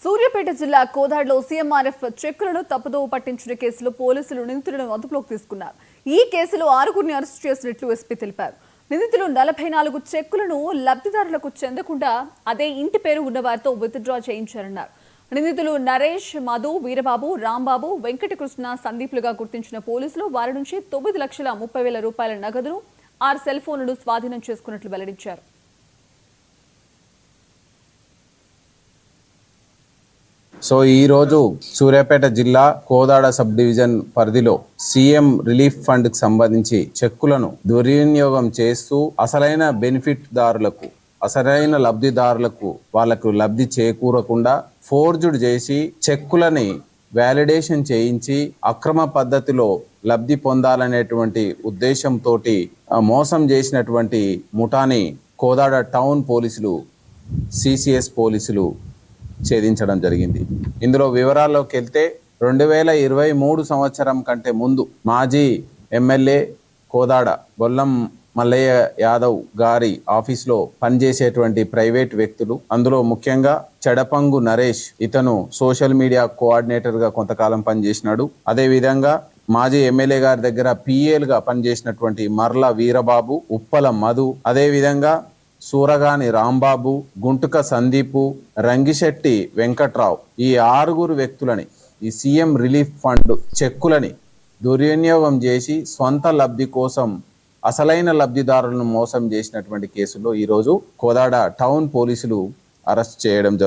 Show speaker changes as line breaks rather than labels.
సూర్యాపేట జిల్లా కోదాడలో సీఎంఆర్ఎఫ్ చెక్కులను తప్పుదోవ పట్టించిన కేసులో పోలీసులు నిందితులను అదుపులోకి తీసుకున్నారు. ఈ కేసులో 6గురిని అరెస్టు చేసినట్లు ఎస్పీ తెలిపారు. నిందితులు 44 చెక్కులను లబ్ధిదారులకు చెందకుండా అదే ఇంటి పేరు ఉన్న వారితో విత్డ్రా చేయించారన్నారు. నిందితులు నరేష్, మధు, వీరబాబు, రాంబాబు, వెంకటకృష్ణ, సందీప్లుగా గుర్తించిన పోలీసులు వారి నుంచి 9,30,000 రూపాయల నగదును 6 సెల్ ఫోన్లను స్వాధీనం చేసుకున్నట్లు వెల్లడించారు.
సో ఈరోజు సూర్యాపేట జిల్లా కోదాడ సబ్ డివిజన్ పరిధిలో సీఎం రిలీఫ్ ఫండ్ కి సంబంధించి చెక్కులను దుర్వినియోగం చేస్తూ అసలైన బెనిఫిట్ దారులకు, అసలైన లబ్ధిదారులకు వాళ్లకు లబ్ధి చేకూరకుండా ఫోర్జుడ్ చేసి చెక్కులని వ్యాలిడేషన్ చేయించి అక్రమ పద్ధతిలో లబ్ధి పొందాలనేటువంటి ఉద్దేశంతో మోసం చేసినటువంటి ముఠాని కోదాడ టౌన్ పోలీసులు, సిసిఎస్ పోలీసులు ఛేదించడం జరిగింది. ఇందులో వివరాల్లోకి వెళ్తే 2023 సంవత్సరం కంటే ముందు మాజీ ఎమ్మెల్యే కోదాడ బొల్లం మల్లయ్య యాదవ్ గారి ఆఫీస్లో పనిచేసేటువంటి ప్రైవేట్ వ్యక్తులు, అందులో ముఖ్యంగా చెడపంగు నరేష్, ఇతను సోషల్ మీడియా కోఆర్డినేటర్గా కొంతకాలం పనిచేసినాడు. అదేవిధంగా మాజీ ఎమ్మెల్యే గారి దగ్గర పిఏలుగా పనిచేసినటువంటి మర్ల వీరబాబు, ఉప్పల మధు, అదేవిధంగా సూరగాని రాంబాబు, గుంటుక సందీపు, రంగిశెట్టి వెంకట్రావు, ఈ 6గురు వ్యక్తులని ఈ సీఎం రిలీఫ్ ఫండ్ చెక్కులని దుర్వినియోగం చేసి స్వంత లబ్ధి కోసం అసలైన లబ్ధిదారులను మోసం చేసినటువంటి కేసులో ఈరోజు కోదాడ టౌన్ పోలీసులు అరెస్ట్ చేయడం జరుగుతుంది.